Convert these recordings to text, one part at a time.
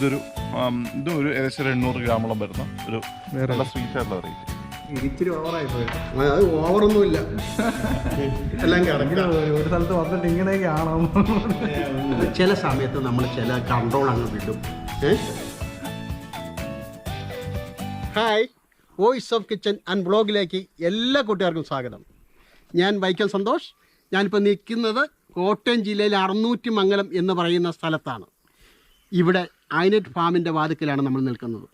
ഇതൊരു ഏകദേശം 800 ഗ്രാമോളം വരുന്ന ഒരു നല്ല സ്വീറ്റ് ആയിട്ടുള്ള വെറൈറ്റി. ഇച്ചിരി ഓവറായി പോയി. അത് ഓവറൊന്നുമില്ല, എല്ലാം കറക്റ്റ്. ഒരു സ്ഥലത്ത് വന്നിട്ട് ഇങ്ങനെയൊക്കെയാണോ? ചില സമയത്ത് നമ്മൾ ചില കൺട്രോൾ അങ്ങ് വിടും. Hi, voice of kitchen and ബ്ലോഗിലേക്ക് എല്ലാ കൂട്ടുകാർക്കും സ്വാഗതം. ഞാൻ വൈക്കൽ സന്തോഷ്. ഞാനിപ്പോൾ നിൽക്കുന്നത് കോട്ടയം ജില്ലയിലെ അറുന്നൂറ്റിമംഗലം എന്ന് പറയുന്ന സ്ഥലത്താണ്. ഇവിടെ ഐനെറ്റ് ഫാമിൻ്റെ വാതിക്കലാണ് നമ്മൾ നിൽക്കുന്നത്.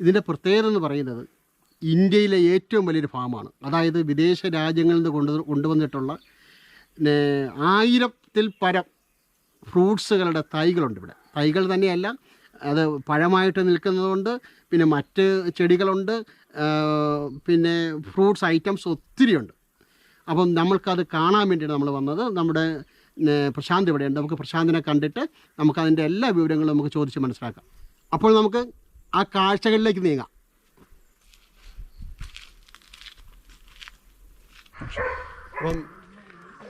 ഇതിൻ്റെ പ്രത്യേകത എന്ന് പറയുന്നത് ഇന്ത്യയിലെ ഏറ്റവും വലിയൊരു ഫാമാണ്. അതായത് വിദേശ രാജ്യങ്ങളിൽ നിന്ന് കൊണ്ടുവന്നിട്ടുള്ള 1000-ൽ പരം ഫ്രൂട്ട്സുകളുടെ തൈകളുണ്ട് ഇവിടെ. തൈകൾ തന്നെയല്ല, അത് പഴമായിട്ട് നിൽക്കുന്നതുകൊണ്ട്, പിന്നെ മറ്റ് ചെടികളുണ്ട്, പിന്നെ ഫ്രൂട്ട്സ് ഐറ്റംസ് ഒത്തിരിയുണ്ട്. അപ്പം നമ്മൾക്കത് കാണാൻ വേണ്ടിയാണ് നമ്മൾ വന്നത്. നമ്മുടെ പ്രശാന്ത് ഇവിടെയുണ്ട്. നമുക്ക് പ്രശാന്തിനെ കണ്ടിട്ട് നമുക്കതിൻ്റെ എല്ലാ വിവരങ്ങളും നമുക്ക് ചോദിച്ച് മനസ്സിലാക്കാം. അപ്പോൾ നമുക്ക് ആ കാഴ്ചകളിലേക്ക് നീങ്ങാം. അപ്പം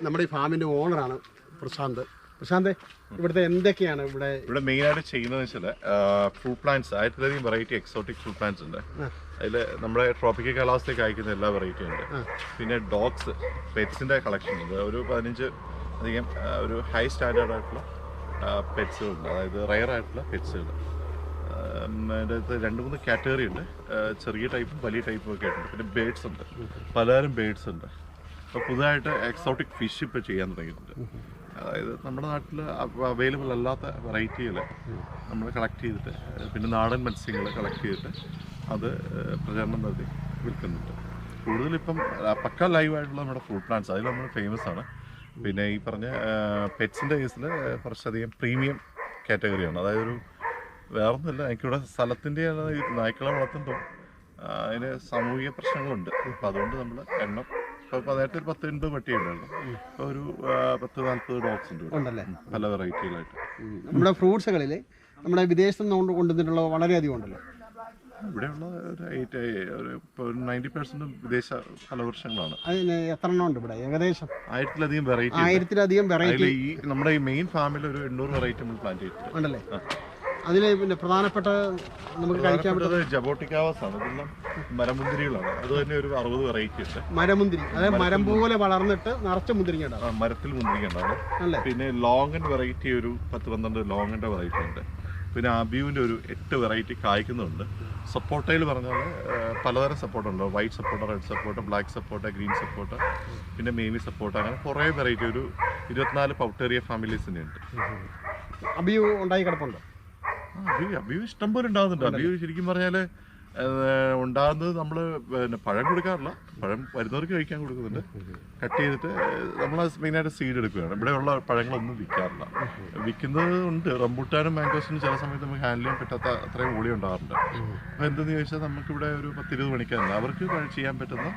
നമ്മുടെ ഈ ഫാമിൻ്റെ ഓണറാണ് പ്രശാന്ത്. പ്രശാന്ത്, ഇവിടുത്തെ എന്തൊക്കെയാണ് ഇവിടെ മെയിനായിട്ട് ചെയ്യുന്നതെന്ന് വെച്ചാൽ ഫ്രൂട്ട് പ്ലാന്റ്സ്, 1000-ലധികം വെറൈറ്റി എക്സോട്ടിക് ഫ്രൂട്ട് പ്ലാന്റ്സ് ഉണ്ട്. അതിൽ നമ്മുടെ ട്രോപ്പിക്കൽ കാലാവസ്ഥയ്ക്ക് അയക്കുന്ന എല്ലാ വെറൈറ്റിയും ഉണ്ട്. പിന്നെ ഡോഗ്സ്, പെറ്റ്സിൻ്റെ കളക്ഷൻ ഉണ്ട്. ഒരു 15 അധികം ഒരു ഹൈ സ്റ്റാൻഡേർഡ് ആയിട്ടുള്ള പെറ്റ്സുകളുണ്ട്, അതായത് റയർ ആയിട്ടുള്ള പെറ്റ്സുകൾ. അതിൻ്റെ അകത്ത് 2-3 കാറ്റഗറി ഉണ്ട്. ചെറിയ ടൈപ്പും വലിയ ടൈപ്പും ഒക്കെ ഉണ്ട്. പിന്നെ ബേഡ്സ് ഉണ്ട്, പലതരം ബേഡ്സ് ഉണ്ട്. അപ്പോൾ പുതുതായിട്ട് എക്സോട്ടിക് ഫിഷ് ഇപ്പോൾ ചെയ്യാൻ തുടങ്ങിയിട്ടുണ്ട്. അതായത് നമ്മുടെ നാട്ടിൽ അവൈലബിൾ അല്ലാത്ത വെറൈറ്റികൾ നമ്മൾ കളക്ട് ചെയ്തിട്ട്, പിന്നെ നാടൻ മത്സ്യങ്ങൾ കളക്ട് ചെയ്തിട്ട് അത് പ്രചാരണം നടത്തി വിൽക്കുന്നുണ്ട്. കൂടുതലിപ്പം പക്ക ലൈവായിട്ടുള്ള നമ്മുടെ ഫ്രൂട്ട് പ്ലാന്റ്സ്, അതിൽ നമ്മൾ ഫേമസ് ആണ്. പിന്നെ ഈ പറഞ്ഞ പെറ്റ്സിൻ്റെ കേസിൽ കുറച്ചധികം പ്രീമിയം കാറ്റഗറിയാണ്. അതായത് ഒരു വേറൊന്നുമില്ല, എനിക്കിവിടെ സ്ഥലത്തിൻ്റെ ഈ നായ്ക്കളെ വളർത്തുമ്പോൾ അതിന് സാമൂഹിക പ്രശ്നങ്ങളുണ്ട്. അപ്പോൾ അതുകൊണ്ട് നമ്മൾ എണ്ണം ഇപ്പോൾ നേരത്തെ ഒരു 10-80 പട്ടിയുണ്ടായിരുന്നു. ഇപ്പോൾ ഒരു 10-40 ഡോഗ്സ് ഉണ്ട് ഉണ്ടല്ലേ, പല വെറൈറ്റികളായിട്ട്. നമ്മുടെ ഫ്രൂട്ട്സുകളിൽ നമ്മുടെ വിദേശത്ത് നിന്ന് കൊണ്ടുവന്നിട്ടുള്ള വളരെയധികം ഉണ്ടല്ലോ. ഇവിടെയുള്ള ഒരു 90% വിദേശ ഫലവൃക്ഷങ്ങളാണ്. അതിന് എത്ര എണ്ണം ഉണ്ട് ഇവിടെ? ഏകദേശം 1000-ലധികം വെറൈറ്റി. 1000-ലധികം വെറൈറ്റി. ഈ നമ്മുടെ ഈ മെയിൻ ഫാമിൽ ഒരു 800 വെറൈറ്റി നമ്മൾ പ്ലാന്റ് ചെയ്തിട്ടുണ്ട് ഉണ്ടല്ലേ. അതിൽ പിന്നെ പ്രധാനപ്പെട്ട നമുക്ക് കഴിക്കാൻ പറ്റുന്നത് ജബോട്ടിക്കാവാസ് ആണ്. ഇതെല്ലാം മരമുന്തിരികളാണ്. അത് തന്നെ ഒരു 60 വെറൈറ്റി ഉണ്ട്. മരമുന്തിരി, അതായത് മരം പോലെ വളർന്നിട്ട് നിറച്ച മുന്തിരിങ്ങ ഉണ്ടാവും. മരത്തിൽ മുന്തിരിങ്ങ ഉണ്ടാവും. പിന്നെ ലോങ്ങൻ വെറൈറ്റി ഒരു 10-12 ലോങ്ങൻ്റെ വെറൈറ്റി ഉണ്ട്. പിന്നെ അബിയുവിൻ്റെ ഒരു 8 വെറൈറ്റി കായ്ക്കുന്നുണ്ട്. സപ്പോർട്ടയിൽ പറഞ്ഞാൽ പലതരം സപ്പോർട്ട് ഉണ്ട്. വൈറ്റ് സപ്പോർട്ട, റെഡ് സപ്പോർട്ട, ബ്ലാക്ക് സപ്പോർട്ട, ഗ്രീൻ സപ്പോർട്ട, പിന്നെ മേമി സപ്പോർട്ട, അങ്ങനെ കുറേ വെറൈറ്റി. ഒരു 24 പൗട്ടേറിയ ഫാമിലീസിൻ്റെ ഉണ്ട്. അബിയു ഉണ്ടായി കിടപ്പുണ്ടോ? അബിയു ഇഷ്ടംപോലെ ഉണ്ടാകുന്നുണ്ട്. അബിയു ശരിക്കും പറഞ്ഞാൽ ഉണ്ടാകുന്നത് നമ്മൾ പിന്നെ പഴം കൊടുക്കാറില്ല, പഴം വരുന്നവർക്ക് കഴിക്കാൻ കൊടുക്കുന്നുണ്ട്. കട്ട് ചെയ്തിട്ട് നമ്മൾ മെയിനായിട്ട് സീഡ് എടുക്കുകയാണ്. ഇവിടെയുള്ള പഴങ്ങളൊന്നും വിൽക്കാറില്ല. വിൽക്കുന്നത് ഉണ്ട്. റംബൂട്ടാനും മാംഗോസിനും ചില സമയത്ത് നമുക്ക് ഹാൻഡിൽ ചെയ്യാൻ പറ്റാത്ത അത്രയും ഓളി ഉണ്ടാകാറുണ്ട്. അപ്പോൾ എന്തെന്ന് ചോദിച്ചാൽ നമുക്കിവിടെ ഒരു 10-20 മണിക്കാറുണ്ട്. അവർക്ക് ചെയ്യാൻ പറ്റുന്ന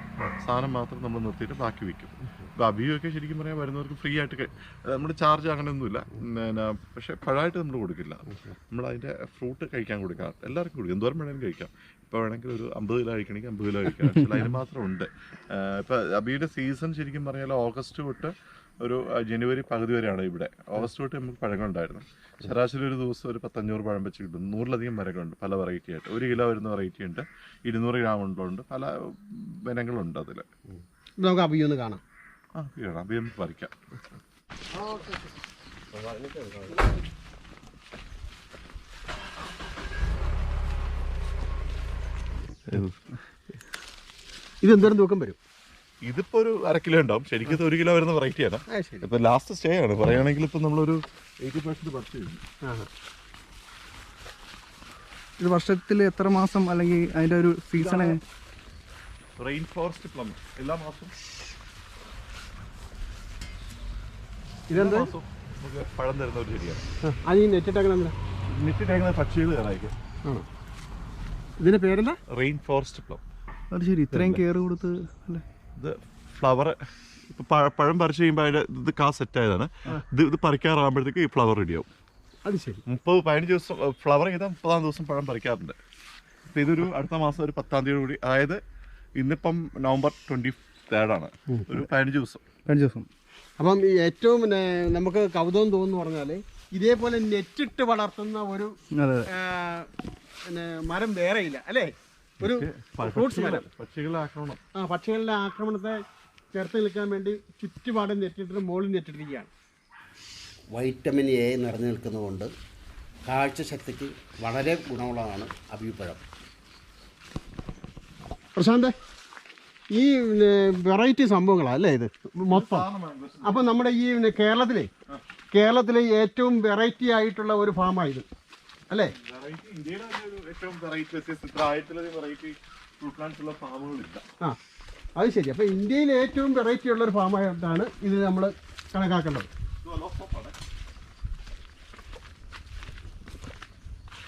സാധനം മാത്രം നമ്മൾ നിർത്തിയിട്ട് ബാക്കി വിൽക്കും. അപ്പോൾ അബിയൊക്കെ ശരിക്കും പറയാൻ വരുന്നവർക്ക് ഫ്രീ ആയിട്ട് നമ്മൾ ചാർജ് അങ്ങനെയൊന്നുമില്ല. പിന്നെ പക്ഷേ പഴമായിട്ട് നമ്മൾ കൊടുക്കില്ല. നമ്മൾ അതിൻ്റെ ഫ്രൂട്ട് കഴിക്കാൻ കൊടുക്കാം. എല്ലാവർക്കും കൊടുക്കും, എന്തോരം വേണമെങ്കിലും കഴിക്കാം. ഇപ്പോൾ വേണമെങ്കിൽ ഒരു 50 കിലോ കഴിക്കണമെങ്കിൽ 50 കിലോ കഴിക്കാം. പക്ഷേ അതിന് മാത്രം ഉണ്ട്. ഇപ്പോൾ അബിയുടെ സീസൺ ശരിക്കും പറഞ്ഞാൽ ഓഗസ്റ്റ് തൊട്ട് ഒരു ജനുവരി പകുതി വരെയാണ് ഇവിടെ. ഓഗസ്റ്റ് തൊട്ട് നമുക്ക് പഴങ്ങളുണ്ടായിരുന്നു. ശരാശരി ഒരു ദിവസം ഒരു 500 പഴം വെച്ച് കിട്ടും. 100-ലധികം മരങ്ങളുണ്ട്, പല വെറൈറ്റി ആയിട്ട്. 1 കിലോ വരുന്ന വെറൈറ്റി ഉണ്ട്, 200 ഗ്രാം ഉണ്ടുണ്ട്, പല ഇനങ്ങളുണ്ട്. അതിൽ നമുക്ക് അബിയൊന്ന് കാണാം. അബി നമുക്ക് പറിക്കാം. ഇതെന്തോരം തൂക്കം വരും? ഇതിപ്പോൾ ഒരു 1/2 കിലോ ഉണ്ടാവും. ശരിക്കും 1 കിലോ വരുന്ന വെറൈറ്റിയാണ്. ഇപ്പം ലാസ്റ്റ് സ്റ്റേ ആണ് പറയുകയാണെങ്കിൽ. ഇപ്പം നമ്മളൊരു 80% പറിച്ചു കഴിഞ്ഞു. ഒരു വർഷത്തിൽ എത്ര മാസം, അല്ലെങ്കിൽ അതിൻ്റെ ഒരു സീസൺ? റെയിൻ ഫോറസ്റ്റ് പ്ലം എല്ലാ മാസവും ഇതെന്താ നമുക്ക് പഴം തരുന്ന ഒരു ചെടിയാണ്. അത് ഈ നെറ്റിട്ടേക്കുന്നത് നെറ്റിട്ടേക്കുന്നത് പക്ഷികൾ കയറായിരിക്കും. ഇതിന്റെ പേരെന്താ? Rain forest plum. അത് ശരി, ഇത്രയും കെയർ കൊടുത്ത് അല്ലേ? ഇത് ഫ്ലവർ ഇപ്പം പഴം പറിച്ചു കഴിയുമ്പോൾ അതിൻ്റെ ഇത് സെറ്റ് ആയതാണ്. ഇത് പറിക്കാറാകുമ്പോഴത്തേക്ക് ഈ ഫ്ലവർ റെഡിയാവും. അത് ശരി. 30-15 ദിവസം ഫ്ലവർ ചെയ്താൽ 30-ാം ദിവസം പഴം പറിക്കാറുണ്ട്. അപ്പോൾ ഇതൊരു അടുത്ത മാസം ഒരു 10-ാം തീയതി കൂടി, അതായത് ഇന്നിപ്പം നവംബർ 23 ആണ്, ഒരു 15 ദിവസം. അപ്പം ഏറ്റവും പിന്നെ നമുക്ക് കൗതുകം തോന്നുന്നു പറഞ്ഞാൽ ഇതേപോലെ നെറ്റിട്ട് വളർത്തുന്ന ഒരു അതെ പിന്നെ മരം വേറെ ഇല്ല അല്ലേ? ഒരു ഫ്രൂട്ട്സ് മരം. പക്ഷികളുടെ ആക്രമണം. പക്ഷികളുടെ ആക്രമണത്തെ ചേർത്ത് നിൽക്കാൻ വേണ്ടി ചുറ്റുപാടും നെറ്റിട്ടിട്ട് മുകളിൽ നെറ്റിട്ടിരിക്കുകയാണ്. വൈറ്റമിൻ എ നിറഞ്ഞു നിൽക്കുന്നതുകൊണ്ട് കാഴ്ചശക്തിക്ക് വളരെ ഗുണമുള്ളതാണ് അബിപ്പഴം. പ്രശാന്ത്, ഈ വെറൈറ്റി സംഭവങ്ങളാണ് അല്ലേ ഇത് മൊത്തം? അപ്പം നമ്മുടെ ഈ കേരളത്തിലെ ഏറ്റവും വെറൈറ്റി ആയിട്ടുള്ള ഒരു ഫാമാണ് ഇത് അല്ലേ? അത് ശരി. അപ്പം ഇന്ത്യയിൽ ഏറ്റവും വെറൈറ്റി ഉള്ളൊരു ഫാമായിട്ടാണ് ഇത് നമ്മൾ കണക്കാക്കേണ്ടത്.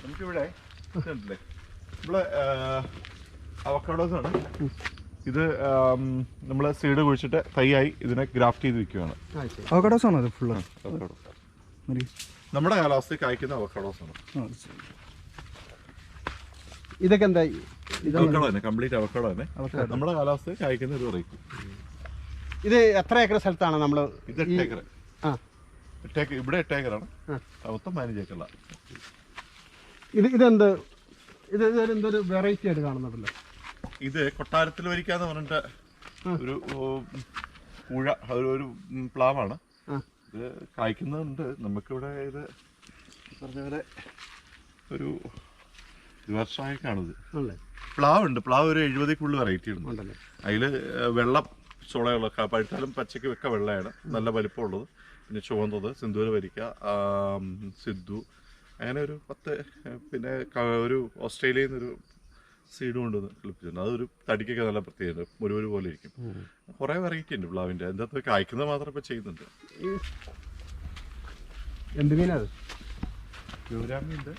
നമുക്കിവിടെ നമ്മള് അവക്കാഡോസ് ആണ്. ഇത് നമ്മൾ സീഡ് കുഴിച്ചിട്ട് തൈയായി ഇതിനെ ഗ്രാഫ്റ്റ് ചെയ്ത് വെക്കുകയാണ്. അവക്കാഡോസ് ആണോ അത് ഫുള്ള്? നമ്മുടെ കാലാവസ്ഥയിൽ കായ്ക്കുന്ന അവക്കാഡോസ് ആണ്. ഇതൊക്കെ എന്താ? അവക്കാഡോ തന്നെ, കംപ്ലീറ്റ് അവക്കാഡോ തന്നെ നമ്മുടെ കാലാവസ്ഥയിൽ കായ്ക്കുന്ന ഒരു വെറൈറ്റി. ഇത് എത്ര ഏക്കർ സ്ഥലത്താണ് നമ്മൾ? ഇത് 8 ഏക്കർ. ഇവിടെ 8 ഏക്കറാണ്, മൊത്തം 15 ഏക്കറിലാണ്. ഇതെന്തൊരു വെറൈറ്റി ആയിട്ട് കാണുന്നുണ്ടല്ലോ. ഇത് കൊട്ടാരത്തിൽ വരിക്കാന്ന് പറഞ്ഞിട്ട് ഒരു പുഴ, ഒരു പ്ലാവാണ്. ഇത് കായ്ക്കുന്നുണ്ട്. നമുക്കിവിടെ ഇത് പറഞ്ഞ പോലെ ഒരു വർഷമായി കാണുന്നത്. പ്ലാവ് ഉണ്ട്. പ്ലാവ് ഒരു 70 വെറൈറ്റി ഉണ്ട്. അതിൽ വെള്ളം ചുളയുള്ള, പഴുത്താലും പച്ചയ്ക്ക് വെക്ക വെള്ളയാണ്, നല്ല വലിപ്പമുള്ളത്. പിന്നെ ചുവന്നത്, സിന്ദൂര വരിക്ക, സിദ്ധു, അങ്ങനെ ഒരു 10. പിന്നെ ഒരു ഓസ്ട്രേലിയയിൽ നിന്നൊരു സീഡ് കൊണ്ടുവന്ന് കളിപ്പിച്ചിട്ടുണ്ട്. അതൊരു തടിക്കൊക്കെ നല്ല പ്രത്യേകത, ഒരു പോലെ ഇരിക്കും. കുറേ വെറൈറ്റി ഉണ്ട് പ്ലാവിൻ്റെ. അതിൻ്റെ അകത്ത് കായ്ക്കുന്നത് മാത്രം ഇപ്പം ചെയ്യുന്നുണ്ട്. എന്ത് മീനാണ്? ഗൗരാമിയുണ്ട്.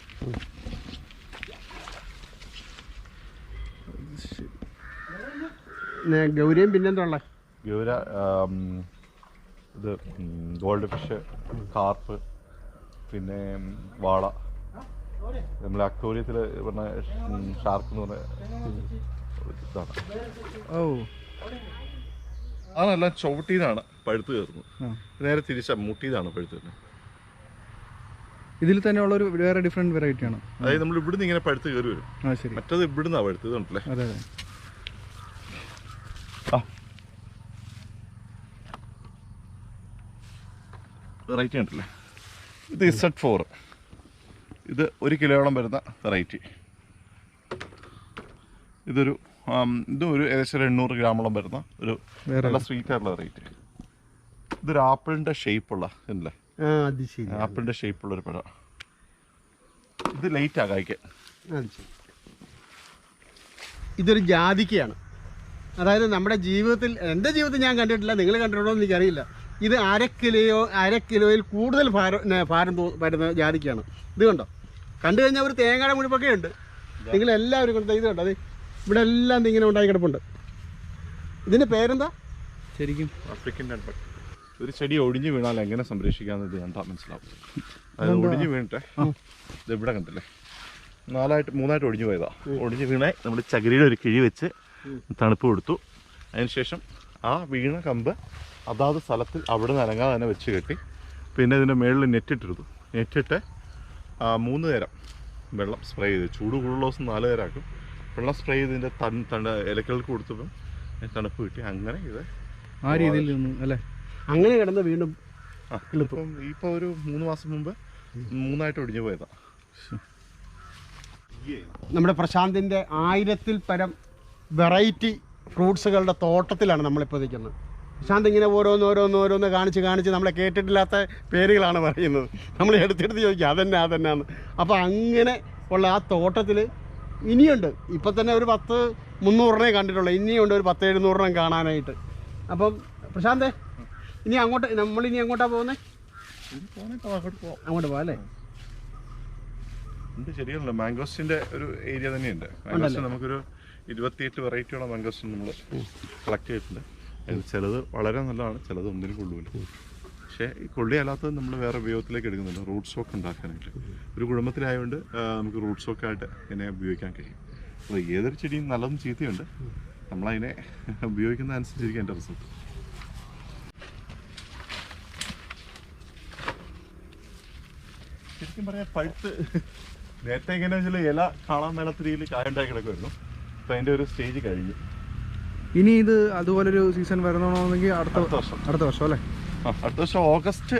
ഗൗരിയും പിന്നെന്താ ഉള്ളത്? ഗൗര, ഇത് ഗോൾഡ് ഫിഷ്, കാർപ്പ്, പിന്നെ വാള. നമ്മൾ അക്വേറിയത്തിൽ പറഞ്ഞ ഷാർക്ക് എന്ന് പറഞ്ഞ ഇതാണ്. അതെല്ലാം ചവിട്ടിന്നാണ് പഴുത്ത് കയറുന്നത്. നേരെ തിരിച്ചാ മുട്ടിയതാണ് പഴുത്ത് വരുന്നത്. ഇതിൽ തന്നെ ഉള്ളൊരു വേറെ ഡിഫറെന്റ് വെറൈറ്റി ആണ്. അതായത് നമ്മൾ ഇവിടുന്ന് ഇങ്ങനെ പഴുത്ത് കയറി വരും. മറ്റത് ഇവിടുന്നാ പഴുത്തത് ഉണ്ടല്ലേ. വെറൈറ്റി ഉണ്ടല്ലേ. ഇത് Z4. ഇത് 1 കിലോയോളം വരുന്ന വെറൈറ്റി. ഇതൊരു ഏകദേശം 800 ഗ്രാമോളം വരുന്ന ഒരു നല്ല സ്വീറ്റ് ആയിട്ടുള്ള വെറൈറ്റി. ഇതൊരു ആപ്പിളിൻ്റെ ഷേപ്പുള്ള അല്ലേ, ആപ്പിളിൻ്റെ ഷേപ്പുള്ള ഒരു പഴം. ഇത് ലേറ്റാ കായ്ക്കാൻ. ഇതൊരു ജാതിക്കയാണ്. അതായത് നമ്മുടെ ജീവിതത്തിൽ, എൻ്റെ ജീവിതത്തിൽ ഞാൻ കണ്ടിട്ടില്ല, നിങ്ങൾ കണ്ടിട്ടുണ്ടോ എന്ന് എനിക്കറിയില്ല. ഇത് അര കിലോയിൽ കൂടുതൽ ഭാരം വരുന്ന ജാതിക്കയാണ്. ഇത് കണ്ടോ? കണ്ടു കഴിഞ്ഞാൽ ഒരു തേങ്ങയുടെ മുഴുപ്പൊക്കെ ഉണ്ട്. നിങ്ങളെല്ലാവരും കൊണ്ട് ഇത് കണ്ടോ? അത് ഇവിടെ എല്ലാം ഇങ്ങനെ ഉണ്ടായി കിടപ്പുണ്ട്. ഇതിൻ്റെ പേരെന്താ ശരിക്കും? ആഫ്രിക്കൻ നട്ട് ബഗ്. ഒരു ചെടി ഒടിഞ്ഞു വീണാൽ എങ്ങനെ സംരക്ഷിക്കാമെന്ന് ഇത് കണ്ടാൽ മനസ്സിലാവും. അതായത് ഒടിഞ്ഞു വീണിട്ടെ, ഇത് ഇവിടെ കണ്ടില്ലേ, 3ആയിട്ട് ഒടിഞ്ഞു പോയതാ. ഒടിഞ്ഞു വീണാൽ നമ്മൾ ചകിരിയുടെ ഒരു കിഴി വെച്ച് തണുപ്പ് കൊടുത്തു. അതിനുശേഷം ആ വീണ കമ്പ് അതാത് സ്ഥലത്തിൽ അവിടെ നിന്ന് അനങ്ങാതെ തന്നെ വെച്ച് കെട്ടി, പിന്നെ ഇതിൻ്റെ മുകളിൽ നെറ്റിട്ടിരുന്നു. നെറ്റിട്ട് 3 നേരം വെള്ളം സ്പ്രേ ചെയ്ത്, ചൂട് കൂടുതലുള്ള ദിവസം 4 നേരമാക്കും. വെള്ളം സ്പ്രേ ചെയ്തതിൻ്റെ ഇലക്കൾക്ക് കൊടുത്തപ്പം തണുപ്പ് കിട്ടി. അങ്ങനെ ഇത് ആ രീതിയിൽ അല്ലേ, അങ്ങനെ കിടന്ന് വീണ്ടും ഇപ്പോൾ ഒരു 3 മാസം മുമ്പ് 3ആയിട്ട് ഒടിഞ്ഞു പോയതാ. നമ്മുടെ പ്രശാന്തിൻ്റെ 1000-ൽ പരം വെറൈറ്റി ഫ്രൂട്ട്സുകളുടെ തോട്ടത്തിലാണ് നമ്മളിപ്പോൾ നിൽക്കുന്നത്. പ്രശാന്ത് ഇങ്ങനെ ഓരോന്ന് കാണിച്ച് നമ്മളെ കേട്ടിട്ടില്ലാത്ത പേരുകളാണ് പറയുന്നത്. നമ്മൾ എടുത്തെടുത്ത് ചോദിക്കുക അതെന്നാന്ന്. അപ്പോൾ അങ്ങനെ ഉള്ള ആ തോട്ടത്തിൽ ഇനിയുണ്ട്. ഇപ്പം തന്നെ ഒരു 10-300 കണ്ടിട്ടുള്ളൂ. ഇനിയുണ്ട് ഒരു 10-700 കാണാനായിട്ട്. അപ്പം പ്രശാന്തേ, നമ്മളിനി എങ്ങോട്ടാണ് പോകുന്നത്? അങ്ങോട്ട് പോകാം അല്ലേ? ശരിയല്ലോ. മാംഗോസ്റ്റിൻ്റെ ഒരു ഏരിയ തന്നെയുണ്ട്. മാംഗോസ്റ്റ് നമുക്കൊരു 28 വെറൈറ്റിയുള്ള മാംഗോസ്റ്റ് നമ്മൾ കളക്ട് ചെയ്തിട്ടുണ്ട്. ചിലത് വളരെ നല്ലതാണ്, ചിലത് ഒന്നിനും കൊള്ളൂല. പക്ഷേ ഈ കൊള്ളിയല്ലാത്തത് നമ്മൾ വേറെ ഉപയോഗത്തിലേക്ക് എടുക്കുന്നുണ്ട്. റൂട്ട് സ്റ്റോക്ക് ഉണ്ടാക്കാനായിട്ട് ഒരു കുടുംബത്തിലായതുകൊണ്ട് നമുക്ക് റൂട്ട് സ്റ്റോക്കായിട്ട് ഇതിനെ ഉപയോഗിക്കാൻ കഴിയും. അപ്പോൾ ഏതൊരു ചെടിയും നല്ലതും ചീത്തയുണ്ട്. നമ്മളതിനെ ഉപയോഗിക്കുന്ന അനുസരിച്ചിരിക്കും എൻ്റെ റിസൾട്ട്. ശരിക്കും പറയാൻ പഴുത്ത് നേരത്തെ എങ്ങനെയാണെന്ന് വെച്ചാൽ ഇല കാണാൻ മേലാത്ത രീതിയിൽ കായുണ്ടായി കിടക്കുമായിരുന്നു. അപ്പം അതിൻ്റെ ഒരു സ്റ്റേജ് കഴിഞ്ഞു. ഇനി ഇത് അതുപോലൊരു സീസൺ വരണമെങ്കിൽ അടുത്ത വർഷം അല്ലേ? അടുത്ത വർഷം ഓഗസ്റ്റ്,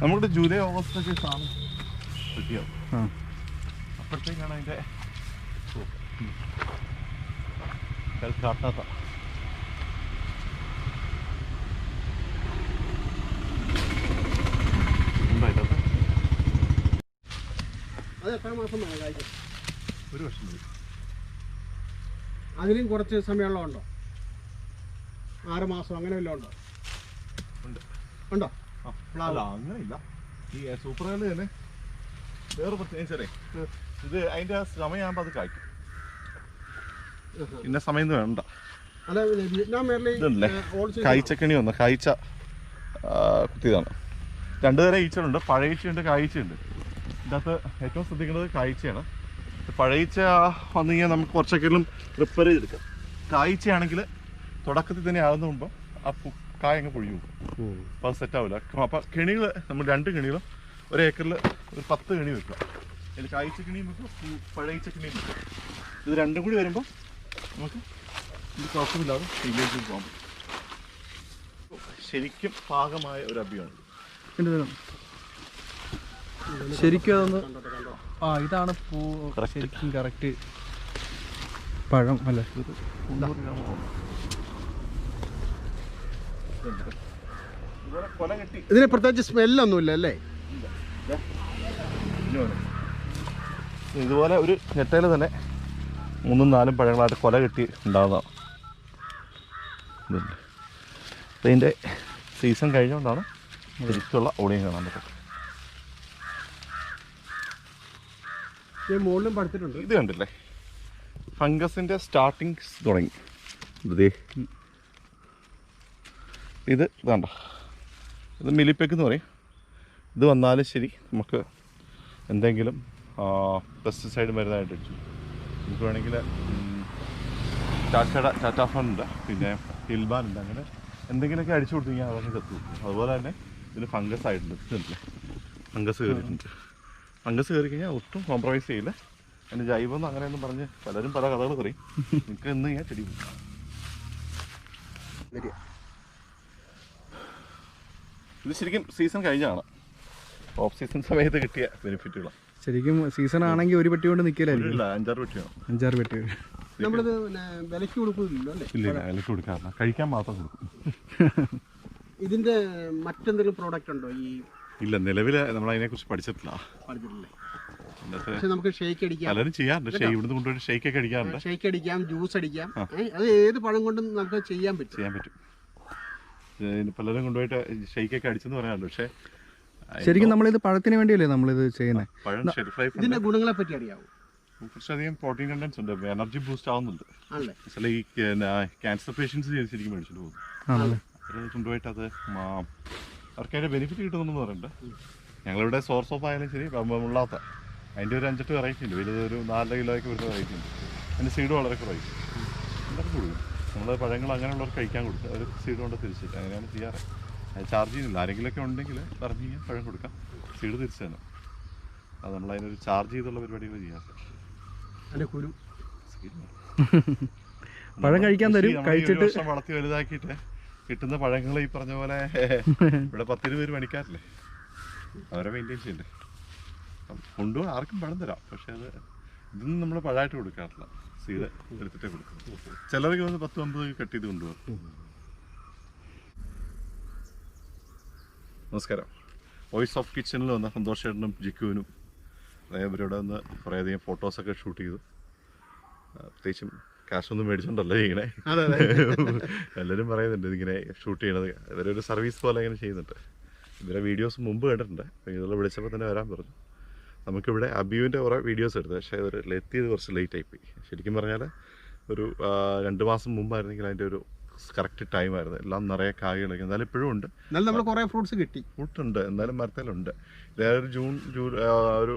നമ്മുടെ ജൂലൈ ഓഗസ്റ്റ് ഒക്കെ സാധനം കിട്ടിയാവും. അപ്പോഴത്തേക്കാണ് അതിൻ്റെ കാട്ടാത്ത അത് എത്ര മാസം വേണം കായ്ക്കാൻ? ഒരു വർഷം മതി. അതിലും കുറച്ച് സമയമുള്ള ഉണ്ടോ? 6 മാസം അങ്ങനെ വല്ലതും ഉണ്ടോ? ഉണ്ടോ? അല്ല അങ്ങനെയില്ല. ഈ സൂപ്പർ ആയാലും തന്നെ വേറെ പ്രത്യേകിച്ചേ ഇത് അതിൻ്റെ സമയമാകുമ്പോൾ അത് കായ്ക്കും. ഇന്ന സമയം വേണ്ട. അല്ല വിയറ്റ്നാം ഇതല്ലേ കായ്ച്ചക്കണി വന്ന കായ്ച്ച കുത്തിയതാണ്. 2 തരം ഈച്ചകളുണ്ട്, പഴയ ഈച്ചയുണ്ട്, കായ്ച്ചയുണ്ട്. ഇതിൻ്റെ അകത്ത് ഏറ്റവും ശ്രദ്ധിക്കേണ്ടത് കായ്ച്ചയാണ്. പഴയ ഈച്ച വന്നു കഴിഞ്ഞാൽ നമുക്ക് കുറച്ചൊക്കെയും പ്രിപ്പയർ ചെയ്തെടുക്കാം. കായ്ച്ചയാണെങ്കിൽ തുടക്കത്തിൽ തന്നെ ആകുന്ന മുമ്പ് ആ കായ അങ്ങ് പൊഴിഞ്ഞു പോകും. അപ്പോൾ അത് സെറ്റാവില്ല. അപ്പോൾ കെണികൾ നമ്മൾ 2 കെണികളും 1 ഏക്കറിൽ ഒരു 10 കെണി വെക്കുക. അതിൽ കായ്ച്ച കെണിയും വെക്കും, പഴയ കെണിയും വെക്കും. ഇത് രണ്ടും കൂടി വരുമ്പോൾ നമുക്ക് ഇത് കുഴപ്പമില്ലാതെ വില്ലേജിൽ പോകാൻ പറ്റും. ശരിക്കും പാകമായ ഒരു അഭിയാണ്. ശരിക്കും അതൊന്ന് ഇതാണ് പൂ. ശരിക്കും കറക്റ്റ് പഴം അല്ലേ? ഇതിന് പ്രത്യേകിച്ച് സ്മെല്ലൊന്നുമില്ല അല്ലേ? ഇതുപോലെ ഒരു ഞെട്ടയിൽ തന്നെ 3-4 പഴങ്ങളായിട്ട് കൊല കെട്ടി ഉണ്ടാകുന്നതാണ്. ഇതിൻ്റെ സീസൺ കഴിഞ്ഞുകൊണ്ടാണ് ശരിക്കുള്ള ഓടിയും കാണാൻ പറ്റും. മുകളിലും പഠിച്ചിട്ടുണ്ട്. ഇത് കണ്ടില്ലേ, ഫംഗസിൻ്റെ സ്റ്റാർട്ടിങ് തുടങ്ങി. ഇത് വേണ്ട, ഇത് മിലിപ്പേക്ക് എന്ന് പറയും. ഇത് വന്നാലും ശരി നമുക്ക് എന്തെങ്കിലും പെസ്റ്റിസൈഡ് മരുന്നായിട്ട് അടിച്ചു. നമുക്ക് വേണമെങ്കിൽ ടാറ്റാഫോൺ ഉണ്ട്, പിന്നെ ഹിൽബാൻ ഉണ്ട്. അങ്ങനെ എന്തെങ്കിലുമൊക്കെ അടിച്ചു കൊടുത്തു കഴിഞ്ഞാൽ അതൊക്കെ ചത്തു. അതുപോലെ തന്നെ ഇതിന് ഫംഗസ് ആയിട്ടുണ്ട്. ഇതല്ലേ ഫംഗസ് കയറിയിട്ടുണ്ട്. ഫംഗസ് കയറി കഴിഞ്ഞാൽ ഒട്ടും കോംപ്രമൈസ് ചെയ്യില്ല. അതിന് ജൈവം അങ്ങനെയൊന്നും പറഞ്ഞ് പലരും പല കഥകൾ പറയും. നിങ്ങൾക്ക് എന്ന് കഴിഞ്ഞാൽ ചെടി പോകും. ഇത് ശരിക്കും സീസൺ കഴിഞ്ഞാണ്. ഓഫ് സീസൺ സമയത്ത് കിട്ടിയ ബെനിഫിറ്റുകളാണ്. ശരിക്കും സീസൺ ആണെങ്കിൽ ഒരു പെട്ടി കൊണ്ട് നിൽക്കില്ല, 5-6 പെട്ടിയാണ്. 5-6 പെട്ടി. നമ്മളിത് വിലയ്ക്ക് കൊടുക്കുന്നില്ലല്ലോ അല്ലേ? ഇല്ല, വിലയ്ക്ക് കൊടുക്കാറില്ല, കഴിക്കാൻ മാത്രം കൊടുക്കും. ഇതിന്റെ മറ്റെന്തെങ്കിലും പ്രോഡക്റ്റ് ഉണ്ടോ? ഇല്ല, നിലവിൽ നമ്മൾ അതിനെക്കുറിച്ച് പഠിച്ചിട്ടില്ല. പക്ഷെ നമുക്ക് ഷേക്ക് അടിക്കാം, പലരും ചെയ്യാറുണ്ട്. ഇവിടുന്ന് കൊണ്ടുപോയി ഷേക്ക് ഒക്കെ അടിക്കാറുണ്ട്. ഷേക്ക് അടിക്കാം, ജ്യൂസ് അടിക്കാം. അത് ഏത് പഴം കൊണ്ടും നമുക്ക് ചെയ്യാൻ പറ്റും. പലരും കൊണ്ടുപോയിട്ട് ഷേക്കൊക്കെ അടിച്ചെന്ന് പറയാറുണ്ട്. പക്ഷേ ശരിക്കും നമ്മളിത് പഴത്തിന് വേണ്ടിയല്ലേ നമ്മളിത് ചെയ്യുന്നത്? പഴം ഷെൽഫ് ലൈഫ്. ഇതിന്റെ ഗുണങ്ങളെ പറ്റി അറിയാവോ? കുറച്ചധികം പ്രോട്ടീൻ കണ്ടൻസ് ഉണ്ട്, എനർജി ബൂസ്റ്റ് ആവുന്നുണ്ട്. ചില ഈ ക്യാൻസർ പേഷ്യൻസ് ശരിക്കും മേടിച്ചിട്ട് പോകുന്നു. അവർ കൊണ്ടുപോയിട്ട് അത് അവർക്ക് അതിൻ്റെ ബെനിഫിറ്റ് കിട്ടുമെന്ന് പറയുന്നുണ്ട്. ഞങ്ങളിവിടെ സോഴ്സ് ഓഫ് ആയാലും ശരി, ഉള്ളാത്ത അതിൻ്റെ ഒരു 5-8 വെറൈറ്റി ഉണ്ട്. വലുതൊരു 4 കിലോയ്ക്ക് വരുന്ന വെറൈറ്റി ഉണ്ട്. അതിൻ്റെ സീഡ് വളരെ കുറവായി. എല്ലാവർക്കും കൊടുക്കും. നമ്മൾ പഴങ്ങൾ അങ്ങനെയുള്ളവർക്ക് കഴിക്കാൻ കൊടുക്കുക. അവർ സീഡ് കൊണ്ട് തിരിച്ചിട്ട് അങ്ങനെയാണ് ചെയ്യാറ്. അത് ചാർജ് ചെയ്യുന്നില്ല. ആരെങ്കിലുമൊക്കെ ഉണ്ടെങ്കിൽ പറഞ്ഞു കഴിഞ്ഞാൽ പഴം കൊടുക്കാം, സീഡ് തിരിച്ചു തന്നെ. അത് നമ്മൾ അതിനൊരു ചാർജ് ചെയ്തുള്ള പരിപാടികൾ ചെയ്യാറില്ല. പഴം കഴിക്കാൻ തരും, കഴിച്ചിട്ട് വളർത്തി വലുതാക്കിയിട്ട് കിട്ടുന്ന പഴങ്ങൾ ഈ പറഞ്ഞ പോലെ ഇവിടെ 10-20 പണിക്കാറില്ലേ, അവരെ മെയിൻറ്റെയിൻ ചെയ്യണ്ടേ. കൊണ്ടുപോകാൻ ആർക്കും പഴം തരാം, പക്ഷെ അത് ഇതൊന്നും നമ്മൾ പഴമായിട്ട് കൊടുക്കാറില്ല, സീഡ് എടുത്തിട്ടേ കൊടുക്കും. ചിലർക്ക് വന്ന് 10-50 കട്ട് ചെയ്ത് കൊണ്ടുപോകും. നമസ്കാരം. വോയിസ് ഓഫ് കിച്ചണിൽ വന്ന സന്തോഷ് ചേട്ടനും ജിക്കുവിനും അവരിവിടെ വന്ന് കുറേയധികം ഫോട്ടോസൊക്കെ ഷൂട്ട് ചെയ്തു. പ്രത്യേകിച്ചും കാശൊന്നും മേടിച്ചോണ്ടല്ലോ ചെയ്യണേ. എല്ലാവരും പറയുന്നുണ്ട് ഇതിങ്ങനെ ഷൂട്ട് ചെയ്യണത്. ഇവരൊരു സർവീസ് പോലെ ഇങ്ങനെ ചെയ്യുന്നുണ്ട്. ഇവരെ വീഡിയോസ് മുമ്പ് കണ്ടിട്ടുണ്ട്. ഇതുള്ള വിളിച്ചപ്പോൾ തന്നെ വരാൻ പറഞ്ഞു. നമുക്കിവിടെ അബിയുവിൻ്റെ കുറേ വീഡിയോസ് എടുത്തത്, പക്ഷേ അവർ എത്തിയത് കുറച്ച് ലേറ്റ് ആയിപ്പോയി. ശരിക്കും പറഞ്ഞാൽ ഒരു 2 മാസം മുമ്പായിരുന്നെങ്കിൽ അതിൻ്റെ ഒരു കറക്റ്റ് ടൈമായിരുന്നു. എല്ലാം നിറയെ കായ്കളൊക്കെ എന്നാലും ഇപ്പോഴും ഉണ്ട്. എന്നാലും നമ്മൾ കുറേ ഫ്രൂട്ട്സ് കിട്ടി. ഫ്രൂട്ടുണ്ട്, എന്നാലും മരത്തിലുണ്ട്. ഒരു ഒരു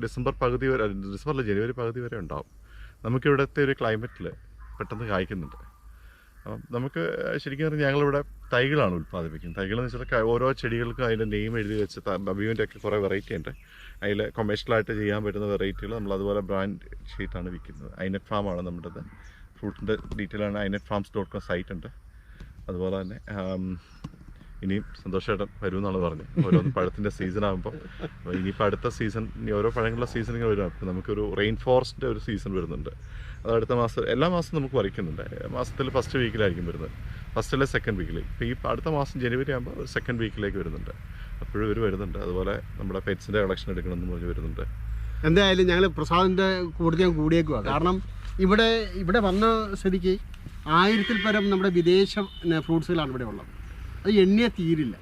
ഡിസംബർ പകുതി വരെ, ഡിസംബറിൽ ജനുവരി പകുതി വരെ ഉണ്ടാവും. നമുക്കിവിടുത്തെ ഒരു ക്ലൈമറ്റിൽ പെട്ടെന്ന് കായ്ക്കുന്നുണ്ട്. അപ്പം നമുക്ക് ശരിക്കും പറഞ്ഞാൽ ഞങ്ങളിവിടെ തൈകളാണ് ഉൽപ്പാദിപ്പിക്കുന്നത്. തൈകളെന്ന് വെച്ചാൽ ഓരോ ചെടികൾക്കും അതിൻ്റെ നെയിം എഴുതി വെച്ച് ബബിയുവിൻ്റെ ഒക്കെ കുറേ വെറൈറ്റി ഉണ്ട്. അതിൽ കൊമേഴ്ഷ്യലായിട്ട് ചെയ്യാൻ പറ്റുന്ന വെറൈറ്റികൾ നമ്മൾ അതുപോലെ ബ്രാൻഡ് ചെയ്തിട്ടാണ് വിൽക്കുന്നത്. ഐനെറ്റ് ഫാമാണ് നമ്മുടേത്. ഫ്രൂട്ടിൻ്റെ ഡീറ്റെയിൽ ആണ് inetfarms.com സൈറ്റ് ഉണ്ട്. അതുപോലെ തന്നെ ഇനിയും സന്തോഷമായിട്ട് വരുമെന്നാണ് പറഞ്ഞത്. ഓരോന്ന് പഴത്തിൻ്റെ സീസൺ ആകുമ്പോൾ ഇനിയിപ്പോൾ അടുത്ത സീസൺ, ഇനി ഓരോ പഴങ്ങളുടെ സീസൺ ഇങ്ങനെ വരും. അപ്പോൾ നമുക്കൊരു റെയിൻ ഫോറസ്റ്റിൻ്റെ ഒരു സീസൺ വരുന്നുണ്ട്. അത് അടുത്ത മാസം, എല്ലാ മാസവും നമുക്ക് പറിക്കുന്നുണ്ട്. മാസത്തിൽ ഫസ്റ്റ് വീക്കിലായിരിക്കും വരുന്നത്, ഫസ്റ്റിലെ സെക്കൻഡ് വീക്കിലേക്ക്. ഇപ്പോൾ ഈ അടുത്ത മാസം ജനുവരി ആകുമ്പോൾ ഒരു സെക്കൻഡ് വീക്കിലേക്ക് വരുന്നുണ്ട്. അപ്പോഴും ഇവർ വരുന്നുണ്ട്. അതുപോലെ നമ്മുടെ പെറ്റ്സിൻ്റെ കളക്ഷൻ എടുക്കണമെന്ന് പറഞ്ഞ് വരുന്നുണ്ട്. എന്തായാലും ഞങ്ങൾ പ്രസാദിൻ്റെ കൂടുതൽ ഞാൻ കൂടിയേക്കുക. കാരണം ഇവിടെ വന്ന സ്ഥിതിക്ക് 1000-ൽ പരം നമ്മുടെ വിദേശ ഫ്രൂട്ട്സുകളാണ് ഇവിടെ ഉള്ളത്. അത് എണ്ണിയാൽ തീരില്ല.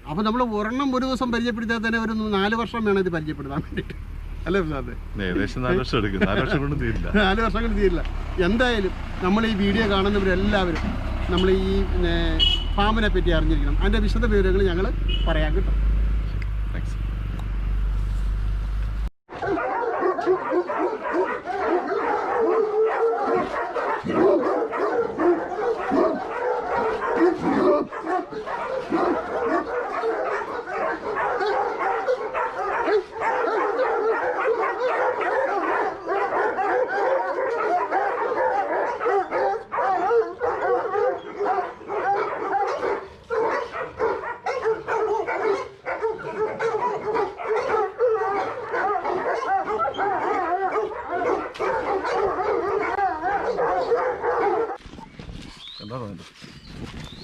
അപ്പോൾ നമ്മൾ ഒരെണ്ണം ഒരു ദിവസം പരിചയപ്പെടുത്താൽ തന്നെ ഒരു 4 വർഷം വേണം ഇത് പരിചയപ്പെടുത്താൻ വേണ്ടിയിട്ട്. അല്ലേ പ്രസാദ്? ഏകദേശം 4 വർഷം എടുക്കും. 4 വർഷം കൊണ്ട് തീരില്ല. 4 വർഷം കൊണ്ട് തീരില്ല. എന്തായാലും നമ്മൾ ഈ വീഡിയോ കാണുന്നവരെല്ലാവരും നമ്മൾ ഈ ഫാമിനെ പറ്റി അറിഞ്ഞിരിക്കണം. അതിൻ്റെ വിശദ വിവരങ്ങൾ ഞങ്ങൾ പറയാൻ കിട്ടും. താങ്ക്സ്.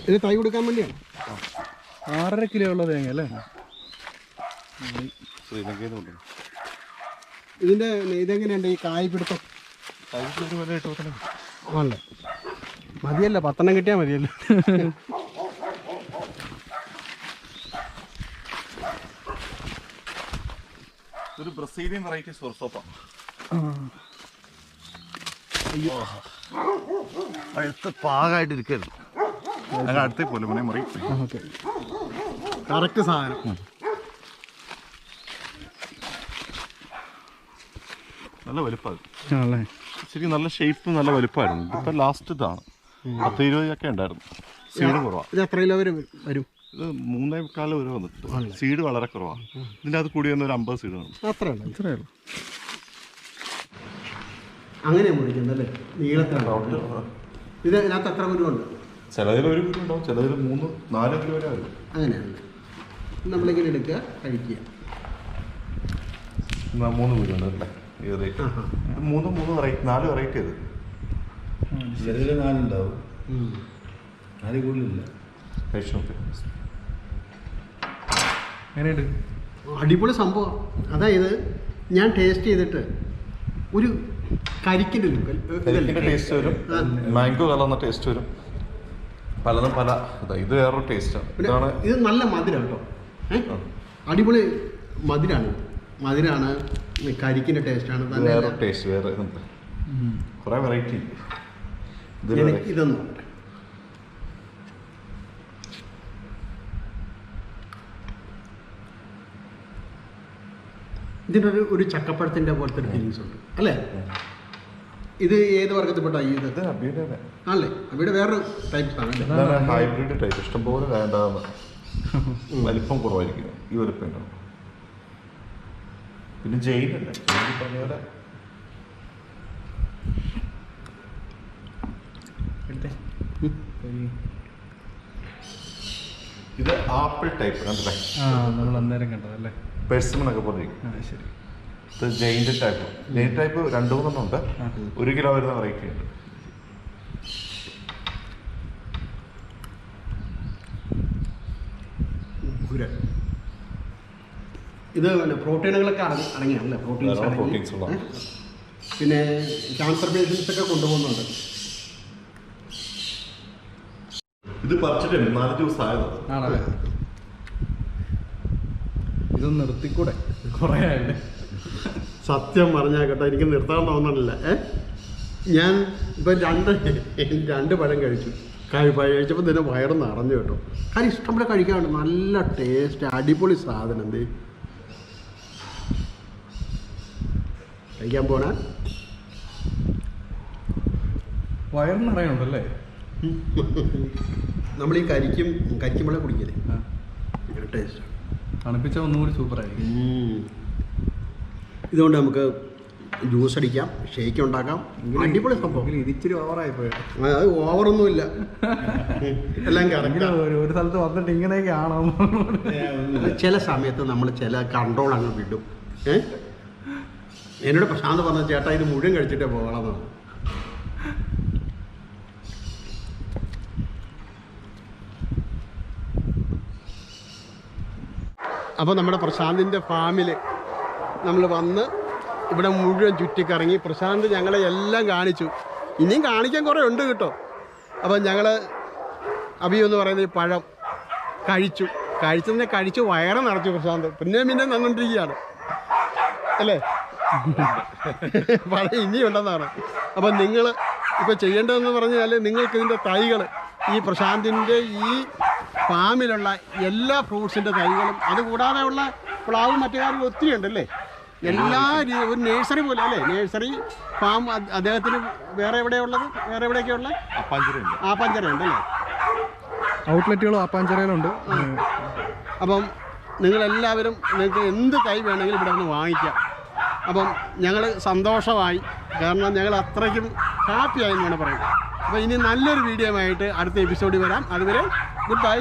ഇത് തൈ കൊടുക്കാൻ വേണ്ടിയാണ്. 6.5 കിലോ ഉള്ള തേങ്ങ അല്ലേ? ശ്രീലങ്കയിൽ നിന്ന് ഇതിൻ്റെ ഇതെങ്ങനെയുണ്ട് ഈ കായ് പിടുത്തം? ആണല്ലേ? മതിയല്ലോ, 10 കിട്ടിയാൽ മതിയല്ലോ. ഒരു ബ്രസീലിയൻ വെറൈറ്റി സോർസോപ്പാണ്. അടുത്ത് പാകമായിട്ടിരിക്കരുത്. അങ്ങനെ അടുത്തേക്ക് പോലെ മുന്നേ മുറി കറക്റ്റ് സാധനം. നല്ല വലുപ്പമാണ്. ആണല്ലേ? ശരിക്കും നല്ല ഷേപ്പും നല്ല വലുപ്പമായിരുന്നു. ഇതിപ്പോൾ ലാസ്റ്റ് ഇതാണ്. 10-20 ഉണ്ടായിരുന്നു. സീഡ് കുറവാണ്. ഇത് എത്ര കിലോ വരും? ഇത് 3.25 വരെ വന്നിട്ടുണ്ട്. സീഡ് വളരെ കുറവാണ്. ഇതിൻ്റെ അത് കൂടി വന്ന ഒരു 50 സീഡ് കാണും. അത്രേ ഉള്ളൂ. അങ്ങനെ മുറിക്കുന്നല്ലേ? നീളത്തിലാണ്. ഇത് ഇതിനകത്ത് എത്ര കുരുവുണ്ട്? ചിലതിൽ 1 കിലോ ഉണ്ടാവും, ചിലതിൽ 3-4 കിലോ വരെ വരും. അങ്ങനെയാണ്. നമ്മളിങ്ങനെ എടുക്കുക, കഴിക്കുക. 3 കിലോ ഉണ്ട് അല്ലേ? ഈ റേറ്റ് 3 വെറൈറ്റി, 4 വെറൈറ്റി അത്. ചിലതിൽ 4 ഉണ്ടാവും, 4 കൂടുതലില്ല. എങ്ങനെയുണ്ട്? അടിപൊളി സംഭവം. അതായത് ഞാൻ ടേസ്റ്റ് ചെയ്തിട്ട് ഒരു കരിക്കിൻ്റെ ടേസ്റ്റ് വരും, മാംഗോ കലർന്ന ടേസ്റ്റ് വരും. പലതും പല ഇത് വേറൊരു ടേസ്റ്റാണ്. ഇതാണ് ഇത് നല്ല മധുരം കേട്ടോ. അടിപൊളി മധുരാണ്. കരിക്കിൻ്റെ ടേസ്റ്റാണ്. വേറെ ടേസ്റ്റ്, വേറെ കുറേ വെറൈറ്റി. ഇതൊന്നും ഇതിനൊരു ഒരു ചക്കപ്പഴത്തിൻ്റെ പോലത്തെ ഒരു ഫീലിങ്സ് ഉണ്ട് അല്ലേ? ഇത് ഏത് വർഗത്തിൽപ്പെട്ട ഇത്? ആണല്ലേ? അവിടെ വേറൊരു ടൈപ്സ് ആണ്. ഹൈബ്രിഡ് ടൈപ്പ് ഇഷ്ടംപോലെ വേണ്ടാന്ന്. വലിപ്പം കുറവായിരിക്കും. ഈ വലിപ്പം ഉണ്ടാവും. പിന്നെ ജെയിനല്ല, ജെയിൻ പറഞ്ഞ പോലെ ഇത് ആപ്പിൾ ടൈപ്പ് കണ്ടല്ലേ? നമ്മൾ അന്നേരം കണ്ടതല്ലേ? പെർസിമനൊക്കെ പോലെ ഇരിക്കും. ശരി. ഇത് ജെയിൻ്റെ ടൈപ്പ്. ജെയിൻ ടൈപ്പ് 2-3 ഉണ്ട്. 1 കിലോ വരുന്ന വെറൈറ്റി ഉണ്ട്. ഇത് പ്രോട്ടീനുകളൊക്കെ അടങ്ങിയാണല്ലേ? പ്രോട്ടീൻസ് ഉള്ള പിന്നെ ക്യാൻസർ പേഷ്യൻസ് ഒക്കെ കൊണ്ടുപോകുന്നുണ്ട്. ഇത് പറിച്ചിട്ട് 4 ദിവസം ആയത്. ആണല്ലേ? ഇതൊന്ന് നിർത്തിക്കൂടെ? കുറേ ആയില്ലേ? സത്യം പറഞ്ഞാൽ കേട്ടോ, എനിക്ക് നിർത്താൻ തോന്നണില്ല. ഞാൻ ഇപ്പം 2 പഴം കഴിച്ചു. കഴിച്ചപ്പോൾ തന്നെ വയറ് നിറഞ്ഞു കേട്ടോ. കാര്യം ഇഷ്ടംപോലെ കഴിക്കാറുണ്ട്. നല്ല ടേസ്റ്റ്, അടിപൊളി സാധനം. എന്തേ കഴിക്കാൻ പോണ വയറിന് അറിയണുണ്ടല്ലേ? നമ്മൾ ഈ കരിക്കും വെള്ളം കുടിക്കല്ലേ, ഭയങ്കര ടേസ്റ്റ്. തണുപ്പിച്ച ഒന്നുകൂടി സൂപ്പറായിരിക്കും. ഇതുകൊണ്ട് നമുക്ക് ജ്യൂസ് അടിക്കാം, ഷേക്ക് ഉണ്ടാക്കാം, അടിപൊളി സംഭവം. ഇത് ഇച്ചിരി ഓവറായി പോയി. അത് ഓവറൊന്നുമില്ല, എല്ലാം കറക്റ്റ്. ഒരു സ്ഥലത്ത് വന്നിട്ട് ഇങ്ങനെയൊക്കെ ആണോ? ചില സമയത്ത് നമ്മൾ ചില കൺട്രോൾ അങ്ങ് വിടും. എന്നോട് പ്രശാന്ത് പറഞ്ഞ ചേട്ടാ ഇത് മുഴുവൻ കഴിച്ചിട്ടേ പോകണമെന്നാണ്. അപ്പോൾ നമ്മുടെ പ്രശാന്തിൻ്റെ ഫാമിൽ നമ്മൾ വന്ന് ഇവിടെ മുഴുവൻ ചുറ്റിക്കറങ്ങി. പ്രശാന്ത് ഞങ്ങളെ എല്ലാം കാണിച്ചു. ഇനിയും കാണിക്കാൻ കുറേ ഉണ്ട് കേട്ടോ. അപ്പം ഞങ്ങൾ അബി എന്ന് പറയുന്ന ഈ പഴം കഴിച്ചു വയറ് നിറച്ചു പ്രശാന്ത്. പിന്നെ നന്നുകൊണ്ടിരിക്കുകയാണ് അല്ലേ? പഴം ഇനിയുണ്ടെന്നാണ്. അപ്പം നിങ്ങൾ ഇപ്പോൾ ചെയ്യേണ്ടതെന്ന് പറഞ്ഞാൽ നിങ്ങൾക്ക് ഇതിൻ്റെ തൈകൾ ഈ പ്രശാന്തിൻ്റെ ഈ ഫാമിലുള്ള എല്ലാ ഫ്രൂട്ട്സിൻ്റെ തൈകളും, അതുകൂടാതെ ഉള്ള പ്ലാവും മറ്റു കാര്യങ്ങളും ഒത്തിരി ഉണ്ടല്ലേ, എല്ലാ ഒരു നേഴ്സറി പോലെ അല്ലേ, നേഴ്സറി ഫാം അദ്ദേഹത്തിന് വേറെ എവിടെയുള്ളത്? വേറെ എവിടെയൊക്കെയാണ് ഉള്ളത്? ആപ്പാഞ്ചിറ ഉണ്ടല്ലേ, ഔട്ട്ലെറ്റുകളും ആപ്പാഞ്ചിറയിലുണ്ട്. അപ്പം നിങ്ങളെല്ലാവരും നിങ്ങൾക്ക് എന്ത് തൈ വേണമെങ്കിലും ഇവിടെ നിന്ന് വാങ്ങിക്കാം. അപ്പം ഞങ്ങൾ സന്തോഷമായി, കാരണം ഞങ്ങൾ അത്രയ്ക്കും ഹാപ്പിയായി എന്നാണ് പറയുന്നത്. അപ്പോൾ ഇനി നല്ലൊരു വീഡിയോ ആയിട്ട് അടുത്ത എപ്പിസോഡിൽ വരാം. അതുവരെ ഗുഡ് ബൈ.